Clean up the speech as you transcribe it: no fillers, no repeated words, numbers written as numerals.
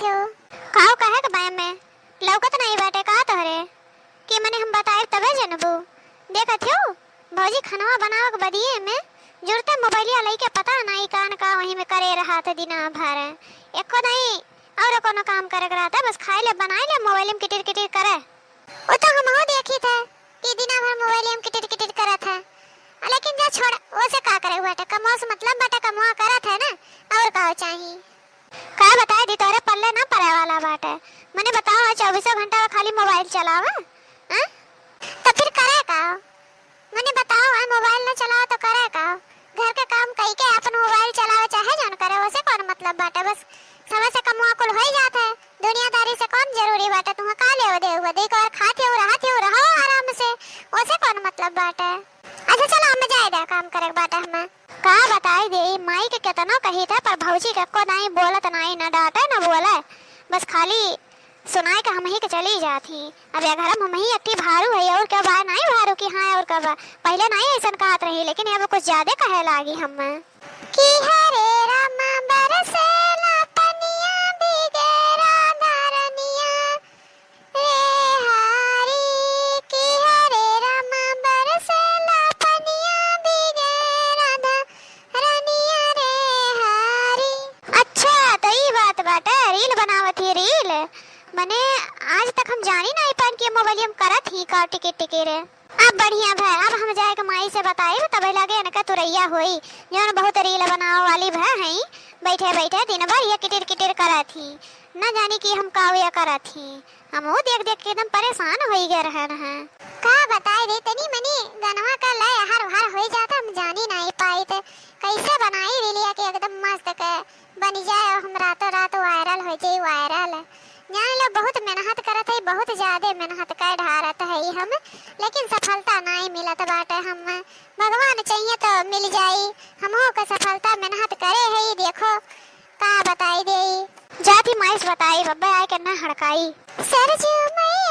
थे हो? काहो कहे के बाय में लौकत नहीं बाटे का तोहरे कि मने हम बताए तबे जनबू। देखत हो भौजी खनवा बनावे के बदिए में जुड़ते मोबाइलिया लई के पता नहीं कान का वही में करे रहा था दिना भर एको नहीं और कोनो काम करे रहता बस खाए ले बनाए ले मोबाइल में किटिर किटिर करे। वो तो हम हो देखी थे कि दिना भर मोबाइल में किटिर किटिर करत है लेकिन जा छोड़ ओसे का करे हुआ टे कमो से मतलब बटा कमवा करत है ना और का चाहिए का बताए दी तोरे पल्ले ना पड़े वाला बाटे। मने बताओ 24 घंटा खाली मोबाइल चलावे हां तो फिर करे का? मने बताओ मोबाइल ना चलाओ तो करे का? घर के काम कई के अपन मोबाइल चलावे चाहे जान करे वैसे कौन मतलब बाटे बस समय से कमवा कुल हो जाता है दुनियादारी से कौन जरूरी बाटे तुम का ले दे हुआ देख और खाते हो रहो आराम से वैसे कौन मतलब बाटे। अच्छा चलो हम जाए दे काम करे बाटे हमें का बताई दे माई के केतना कही था पर भौजी के को नहीं बोलत नहीं ना डांटे ना बोले बस खाली सुनाए के हम ही के चली जाती। अब या घर हम ही अक्टी भारू है और क्या बात नहीं भारू की हां और कब पहले नहीं ऐसा कहत रही लेकिन अब कुछ ज्यादा कहे लागी हम की हरे राम बरसेला पनिया भीगे राधारनिया रे हारी की हरे राम बरसेला पनिया भीगे राधारनिया रे हारी। अच्छा तो ये बात बाटे रील बनावत ही रील मने आज तक हम जानी नहीं पान के मोबाइल में करत ही का टिकट रे। अब बढ़िया भै अब हम जाए के माई से बताए तबे लगे न का तुरैया होई जौन बहुत रील बनावे वाली भै हई बैठे बैठे दिन भर ये किटिर किटिर करत ही न जानी कि हम कावे करत ही हम वो देख देख के एकदम परेशान होई गए रहन है। का बताए दे तनी मनी गनवा का लय हर हर होई जाता हम जानी नहीं पाई ते कैसे बनाई रीलिया के एकदम मस्त के बन जाए हम रातों रात वायरल हो जाए वायरल। यहाँ लोग बहुत मेहनत करत है बहुत ज्यादा मेहनत कर ढारत है हम लेकिन सफलता नहीं मिलत बाटे हम भगवान चाहिए तो मिल जाई हमो का सफलता मेहनत करे है देखो का बताई दे जाती माइस बताई बब्बे आए के ना हड़काई सरजू मई